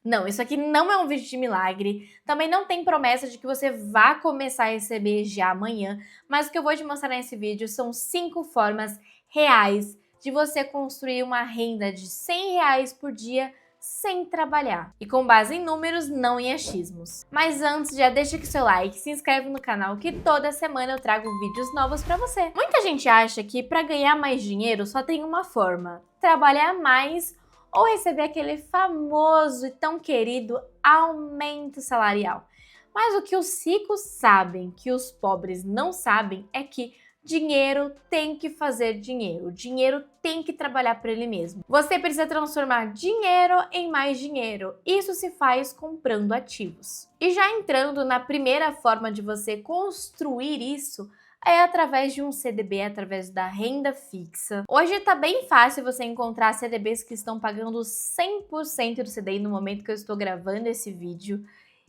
Não, isso aqui não é um vídeo de milagre, também não tem promessa de que você vá começar a receber já amanhã, mas o que eu vou te mostrar nesse vídeo são 5 formas reais de você construir uma renda de R$ 100 por dia sem trabalhar. E com base em números, não em achismos. Mas antes, já deixa aqui seu like, se inscreve no canal que toda semana eu trago vídeos novos pra você. Muita gente acha que para ganhar mais dinheiro só tem uma forma: trabalhar mais ou receber aquele famoso e tão querido aumento salarial. Mas o que os ricos sabem, que os pobres não sabem, é que dinheiro tem que fazer dinheiro. O dinheiro tem que trabalhar para ele mesmo. Você precisa transformar dinheiro em mais dinheiro. Isso se faz comprando ativos. E já entrando na primeira forma de você construir isso, é através de um CDB, através da renda fixa. Hoje tá bem fácil você encontrar CDBs que estão pagando 100% do CDI no momento que eu estou gravando esse vídeo.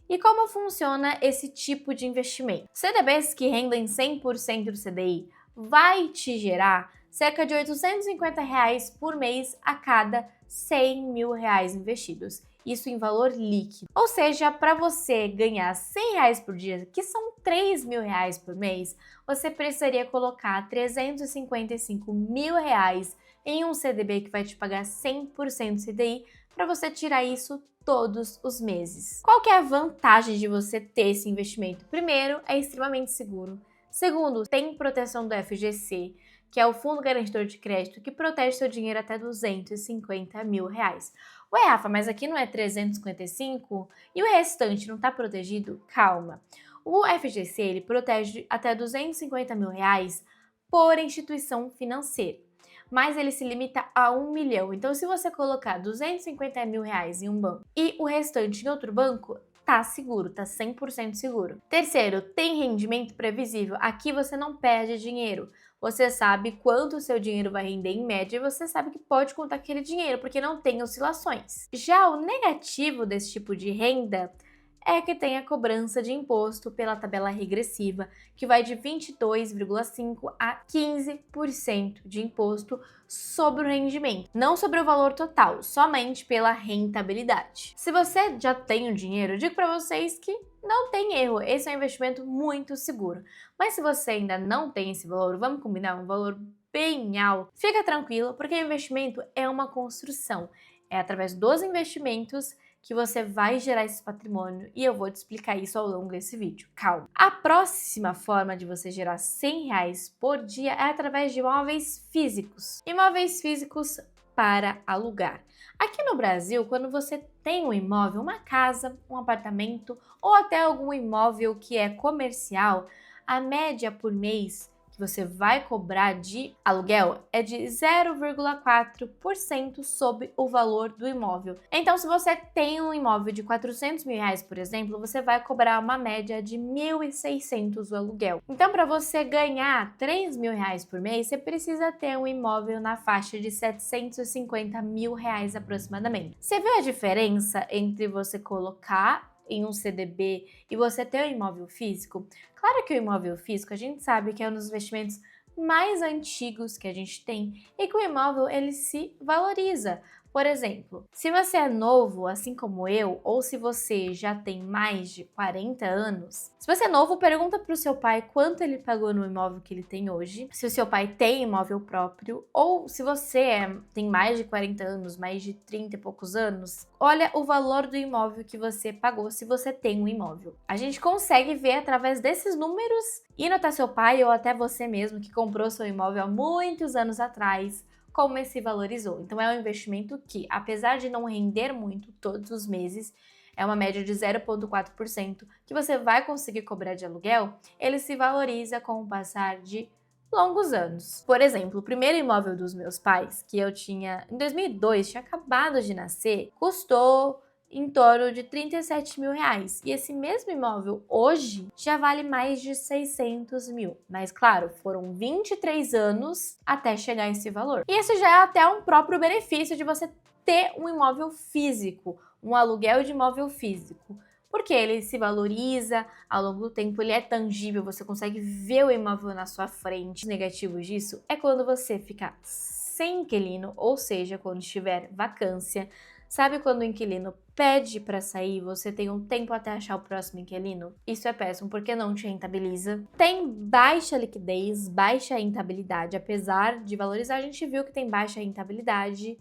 E como funciona esse tipo de investimento? CDBs que rendem 100% do CDI vai te gerar cerca de R$ 850 por mês a cada R$ 100 mil investidos. Isso em valor líquido. Ou seja, para você ganhar R$ 100 por dia, que são R$ 3 mil por mês, você precisaria colocar R$ 355 mil em um CDB que vai te pagar 100% do CDI para você tirar isso todos os meses. Qual que é a vantagem de você ter esse investimento? Primeiro, é extremamente seguro. Segundo, tem proteção do FGC, que é o Fundo Garantidor de Crédito, que protege seu dinheiro até R$ 250 mil. Ué, Rafa, mas aqui não é 355? E o restante não está protegido? Calma. O FGC ele protege até R$ 250 mil por instituição financeira, mas ele se limita a 1 milhão. Então, se você colocar 250 mil em um banco e o restante em outro banco, tá seguro, tá 100% seguro. Terceiro, tem rendimento previsível. Aqui você não perde dinheiro. Você sabe quanto o seu dinheiro vai render em média e você sabe que pode contar aquele dinheiro, porque não tem oscilações. Já o negativo desse tipo de renda é que tem a cobrança de imposto pela tabela regressiva, que vai de 22,5% a 15% de imposto sobre o rendimento, não sobre o valor total, somente pela rentabilidade. Se você já tem o dinheiro, eu digo para vocês que não tem erro, esse é um investimento muito seguro. Mas se você ainda não tem esse valor, vamos combinar um valor bem alto, fica tranquilo, porque o investimento é uma construção. É através dos investimentos que você vai gerar esse patrimônio e eu vou te explicar isso ao longo desse vídeo. Calma! A próxima forma de você gerar R$ 100 por dia é através de imóveis físicos. Imóveis físicos para alugar. Aqui no Brasil, quando você tem um imóvel, uma casa, um apartamento ou até algum imóvel que é comercial, a média por mês que você vai cobrar de aluguel é de 0,4% sobre o valor do imóvel. Então, se você tem um imóvel de R$ 400 mil, por exemplo, você vai cobrar uma média de R$ 1.600 o aluguel. Então, para você ganhar R$ 3 mil por mês, você precisa ter um imóvel na faixa de R$ 750 mil aproximadamente. Você vê a diferença entre você colocar em um CDB e você ter um imóvel físico? Claro que o imóvel físico a gente sabe que é um dos investimentos mais antigos que a gente tem e que o imóvel ele se valoriza. Por exemplo, se você é novo, assim como eu, ou se você já tem mais de 40 anos, se você é novo, pergunta para o seu pai quanto ele pagou no imóvel que ele tem hoje, se o seu pai tem imóvel próprio, ou se você tem mais de 40 anos, mais de 30 e poucos anos, olha o valor do imóvel que você pagou se você tem um imóvel. A gente consegue ver através desses números e notar seu pai ou até você mesmo que comprou seu imóvel há muitos anos atrás, como ele se valorizou. Então é um investimento que, apesar de não render muito todos os meses, é uma média de 0,4% que você vai conseguir cobrar de aluguel, ele se valoriza com o passar de longos anos. Por exemplo, o primeiro imóvel dos meus pais, que eu tinha em 2002, tinha acabado de nascer, custou em torno de R$ 37 mil. E esse mesmo imóvel hoje já vale mais de 600 mil. Mas claro, foram 23 anos até chegar a esse valor. E esse já é até um próprio benefício de você ter um imóvel físico, um aluguel de imóvel físico. Porque ele se valoriza ao longo do tempo, ele é tangível, você consegue ver o imóvel na sua frente. Os negativos disso é quando você fica sem inquilino, ou seja, quando tiver vacância, Sabe quando o inquilino pede para sair, você tem um tempo até achar o próximo inquilino? Isso é péssimo, porque não te rentabiliza. Tem baixa liquidez, baixa rentabilidade. Apesar de valorizar, a gente viu que tem baixa rentabilidade.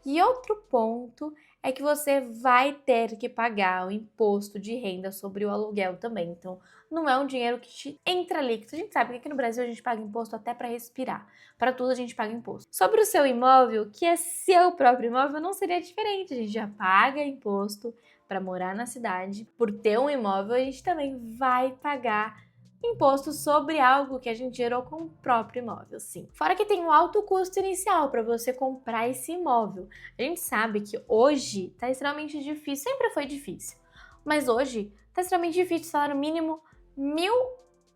E outro ponto é que você vai ter que pagar o imposto de renda sobre o aluguel também. Então, não é um dinheiro que te entra líquido. A gente sabe que aqui no Brasil a gente paga imposto até para respirar. Para tudo a gente paga imposto. Sobre o seu imóvel, que é seu próprio imóvel, não seria diferente. A gente já paga imposto para morar na cidade. Por ter um imóvel, a gente também vai pagar imposto sobre algo que a gente gerou com o próprio imóvel, sim. Fora que tem um alto custo inicial para você comprar esse imóvel. A gente sabe que hoje está extremamente difícil, sempre foi difícil, mas hoje está extremamente difícil, salário mínimo R$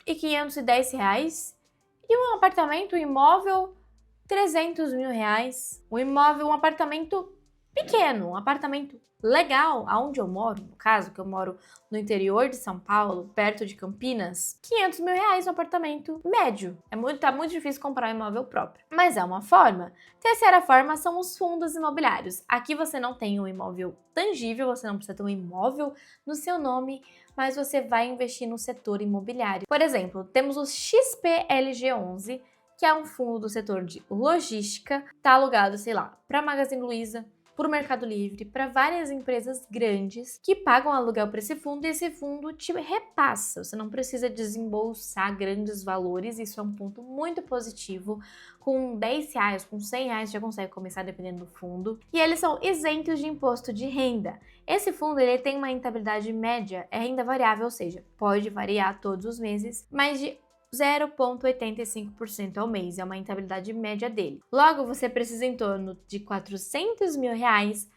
1.510 e um apartamento, um imóvel, R$ 300.000. Um imóvel, um apartamento pequeno, um apartamento legal, aonde eu moro, no caso, que eu moro no interior de São Paulo, perto de Campinas, R$ 500.000 um apartamento médio. Tá muito difícil comprar um imóvel próprio. Mas é uma forma. Terceira forma são os fundos imobiliários. Aqui você não tem um imóvel tangível, você não precisa ter um imóvel no seu nome, mas você vai investir no setor imobiliário. Por exemplo, temos o XPLG11, que é um fundo do setor de logística, tá alugado, sei lá, para Magazine Luiza, para o Mercado Livre, para várias empresas grandes que pagam aluguel para esse fundo e esse fundo te repassa. Você não precisa desembolsar grandes valores, isso é um ponto muito positivo. Com R$ 10, com R$ 100 já consegue começar dependendo do fundo. E eles são isentos de imposto de renda. Esse fundo ele tem uma rentabilidade média, é renda variável, ou seja, pode variar todos os meses, mas de 0,85% ao mês, é uma rentabilidade média dele. Logo, você precisa em torno de R$ 400.000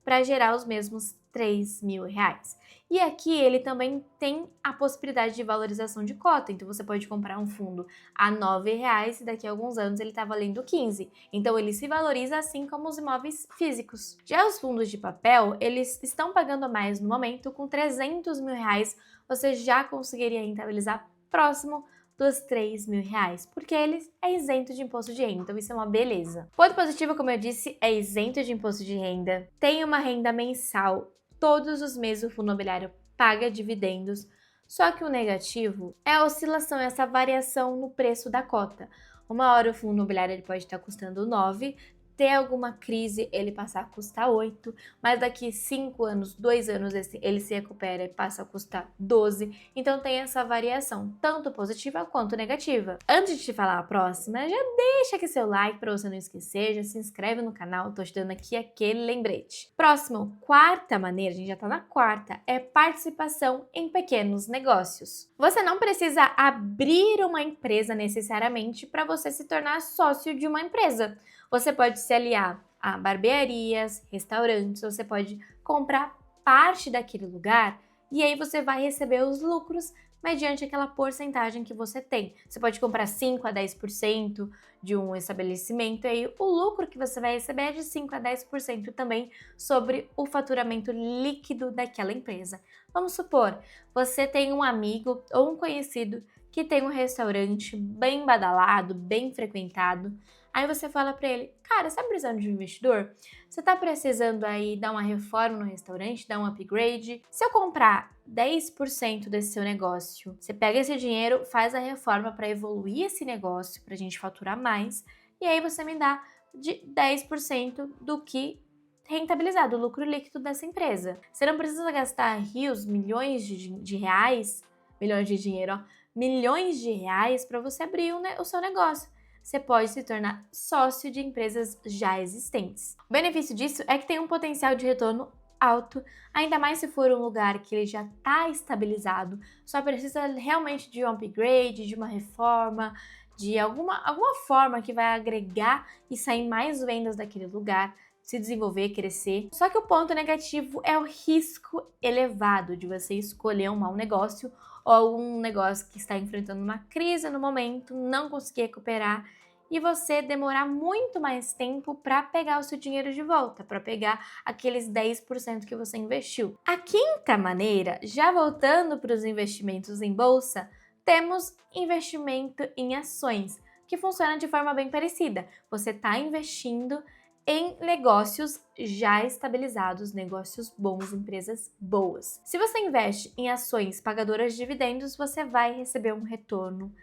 para gerar os mesmos R$ 3.000. E aqui ele também tem a possibilidade de valorização de cota, então você pode comprar um fundo a R$ 9 e daqui a alguns anos ele está valendo 15. Então ele se valoriza assim como os imóveis físicos. Já os fundos de papel, eles estão pagando mais no momento, com R$ 300.000 você já conseguiria rentabilizar próximo dos R$ 3.000, porque ele é isento de imposto de renda, então isso é uma beleza. Ponto positivo, como eu disse, é isento de imposto de renda, tem uma renda mensal, todos os meses o fundo imobiliário paga dividendos, só que o negativo é a oscilação, essa variação no preço da cota. Uma hora o fundo imobiliário ele pode estar custando 9, ter alguma crise, ele passar a custar 8, mas daqui 5 anos, 2 anos, ele se recupera e passa a custar 12. Então tem essa variação, tanto positiva quanto negativa. Antes de te falar a próxima, já deixa aqui seu like para você não esquecer, já se inscreve no canal, tô te dando aqui aquele lembrete. Próximo, quarta maneira, a gente já tá na quarta, é participação em pequenos negócios. Você não precisa abrir uma empresa necessariamente para você se tornar sócio de uma empresa. Você pode se aliar a barbearias, restaurantes, você pode comprar parte daquele lugar e aí você vai receber os lucros mediante aquela porcentagem que você tem. Você pode comprar 5 a 10% de um estabelecimento e aí o lucro que você vai receber é de 5 a 10% também sobre o faturamento líquido daquela empresa. Vamos supor, você tem um amigo ou um conhecido que tem um restaurante bem badalado, bem frequentado. Aí você fala pra ele, cara, você tá precisando de um investidor? Você tá precisando aí dar uma reforma no restaurante, dar um upgrade? Se eu comprar 10% desse seu negócio, você pega esse dinheiro, faz a reforma para evoluir esse negócio, pra gente faturar mais, e aí você me dá de 10% do que rentabilizar, do lucro líquido dessa empresa. Você não precisa gastar rios, milhões de reais, milhões de dinheiro, ó, milhões de reais para você abrir o seu negócio. Você pode se tornar sócio de empresas já existentes. O benefício disso é que tem um potencial de retorno alto, ainda mais se for um lugar que ele já está estabilizado, só precisa realmente de um upgrade, de uma reforma, de alguma forma que vai agregar e sair mais vendas daquele lugar, se desenvolver, crescer. Só que o ponto negativo é o risco elevado de você escolher um mau negócio ou um negócio que está enfrentando uma crise no momento, não conseguir recuperar e você demorar muito mais tempo para pegar o seu dinheiro de volta, para pegar aqueles 10% que você investiu. A quinta maneira, já voltando para os investimentos em bolsa, temos investimento em ações, que funciona de forma bem parecida. Você está investindo em negócios já estabilizados, negócios bons, empresas boas. Se você investe em ações pagadoras de dividendos, você vai receber um retorno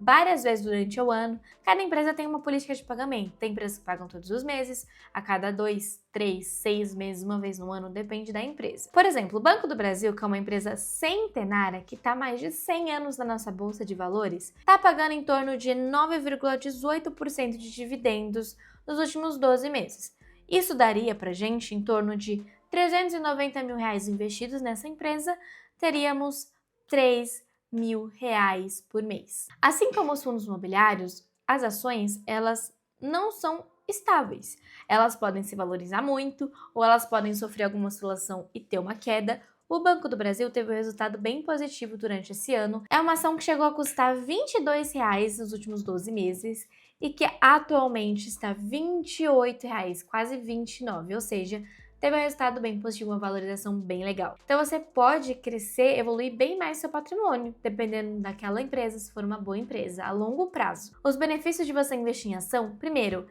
várias vezes durante o ano. Cada empresa tem uma política de pagamento. Tem empresas que pagam todos os meses, a cada 2, 3, 6 meses, uma vez no ano, depende da empresa. Por exemplo, o Banco do Brasil, que é uma empresa centenária, que está há mais de 100 anos na nossa Bolsa de Valores, está pagando em torno de 9,18% de dividendos nos últimos 12 meses. Isso daria para gente em torno de 390 mil reais investidos nessa empresa, teríamos 3 mil reais por mês. Assim como os fundos imobiliários, as ações, elas não são estáveis. Elas podem se valorizar muito ou elas podem sofrer alguma oscilação e ter uma queda. O Banco do Brasil teve um resultado bem positivo durante esse ano. É uma ação que chegou a custar R$ 22 nos últimos 12 meses e que atualmente está R$ 28, quase 29, ou seja, teve um resultado bem positivo, uma valorização bem legal. Então você pode crescer, evoluir bem mais seu patrimônio, dependendo daquela empresa, se for uma boa empresa, a longo prazo. Os benefícios de você investir em ação, primeiro,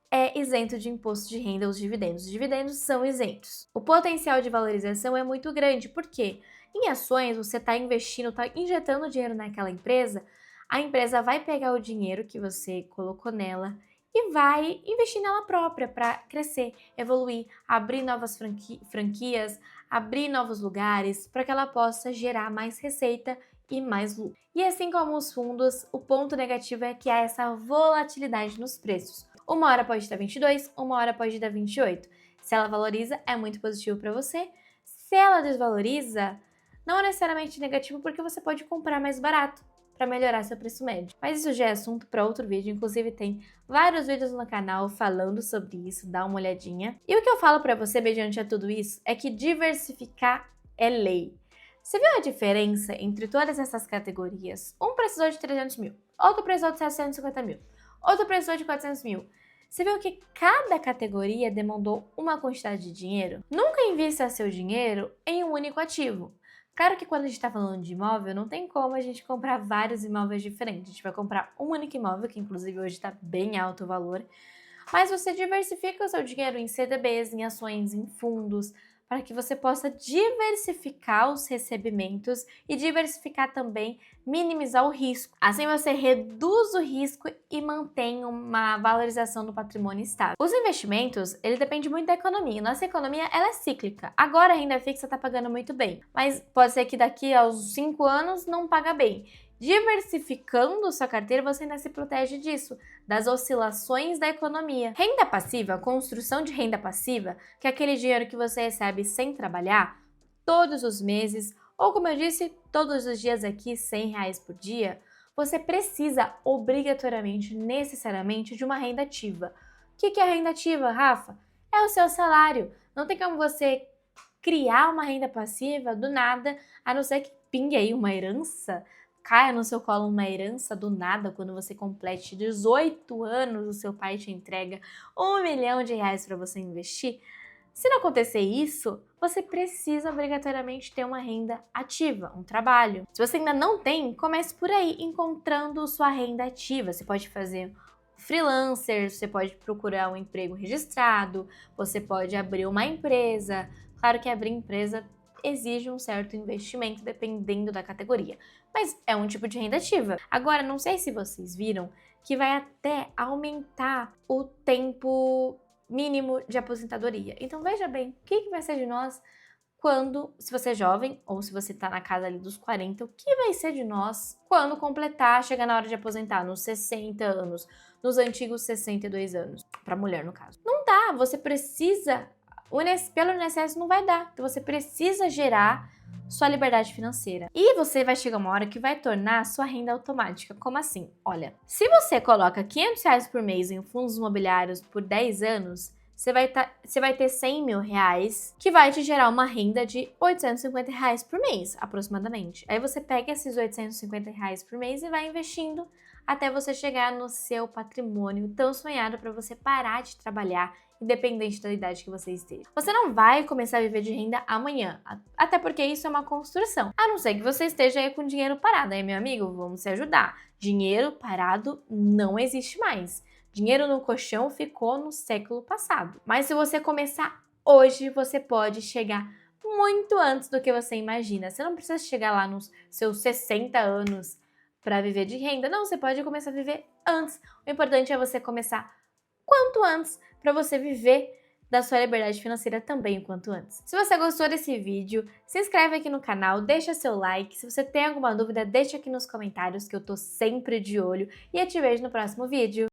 é isento de imposto de renda os dividendos. Os dividendos são isentos. O potencial de valorização é muito grande, porque em ações você está investindo, está injetando dinheiro naquela empresa, a empresa vai pegar o dinheiro que você colocou nela e vai investir nela própria para crescer, evoluir, abrir novas franquias, abrir novos lugares, para que ela possa gerar mais receita e mais lucro. E assim como os fundos, o ponto negativo é que há essa volatilidade nos preços. Uma hora pode dar 22, uma hora pode dar 28. Se ela valoriza, é muito positivo para você. Se ela desvaloriza, não é necessariamente negativo, porque você pode comprar mais barato para melhorar seu preço médio. Mas isso já é assunto para outro vídeo, inclusive tem vários vídeos no canal falando sobre isso, dá uma olhadinha. E o que eu falo para você mediante a tudo isso é que diversificar é lei. Você viu a diferença entre todas essas categorias? Um precisou de 300 mil, outro precisou de 750 mil, outro precisou de 400 mil. Você viu que cada categoria demandou uma quantidade de dinheiro? Nunca invista seu dinheiro em um único ativo. Claro que quando a gente está falando de imóvel, não tem como a gente comprar vários imóveis diferentes. A gente vai comprar um único imóvel, que inclusive hoje está bem alto o valor. Mas você diversifica o seu dinheiro em CDBs, em ações, em fundos, para que você possa diversificar os recebimentos e diversificar também, minimizar o risco. Assim você reduz o risco e mantém uma valorização do patrimônio estável. Os investimentos, ele depende muito da economia. Nossa economia, ela é cíclica. Agora a renda fixa está pagando muito bem, mas pode ser que daqui aos 5 anos não paga bem. Diversificando sua carteira, você ainda se protege disso, das oscilações da economia. Renda passiva, construção de renda passiva, que é aquele dinheiro que você recebe sem trabalhar, todos os meses, ou como eu disse, todos os dias aqui, R$100 por dia, você precisa obrigatoriamente, necessariamente, de uma renda ativa. O que é renda ativa, Rafa? É o seu salário. Não tem como você criar uma renda passiva do nada, a não ser que pingue aí uma herança, caia no seu colo uma herança do nada quando você complete 18 anos, o seu pai te entrega R$1 milhão para você investir. Se não acontecer isso, você precisa obrigatoriamente ter uma renda ativa, um trabalho. Se você ainda não tem, comece por aí, encontrando sua renda ativa. Você pode fazer freelancer, você pode procurar um emprego registrado, você pode abrir uma empresa. Claro que abrir empresa exige um certo investimento dependendo da categoria, mas é um tipo de renda ativa. Agora, não sei se vocês viram que vai até aumentar o tempo mínimo de aposentadoria. Então veja bem, o que vai ser de nós quando, se você é jovem ou se você está na casa ali dos 40, o que vai ser de nós quando completar, chegar na hora de aposentar, nos 60 anos, nos antigos 62 anos, para mulher no caso. Não dá, você precisa, pelo INSS não vai dar, então você precisa gerar sua liberdade financeira. E você vai chegar uma hora que vai tornar a sua renda automática. Como assim? Olha, se você coloca R$500 por mês em fundos imobiliários por 10 anos, você vai ter R$100 mil, que vai te gerar uma renda de R$850 por mês, aproximadamente. Aí você pega esses R$850 por mês e vai investindo até você chegar no seu patrimônio tão sonhado para você parar de trabalhar, independente da idade que você esteja. Você não vai começar a viver de renda amanhã, até porque isso é uma construção. A não ser que você esteja aí com dinheiro parado. Aí, meu amigo, vamos se ajudar. Dinheiro parado não existe mais. Dinheiro no colchão ficou no século passado. Mas se você começar hoje, você pode chegar muito antes do que você imagina. Você não precisa chegar lá nos seus 60 anos para viver de renda. Não, você pode começar a viver antes. O importante é você começar quanto antes para você viver da sua liberdade financeira também o quanto antes. Se você gostou desse vídeo, se inscreve aqui no canal, deixa seu like. Se você tem alguma dúvida, deixa aqui nos comentários que eu tô sempre de olho e eu te vejo no próximo vídeo.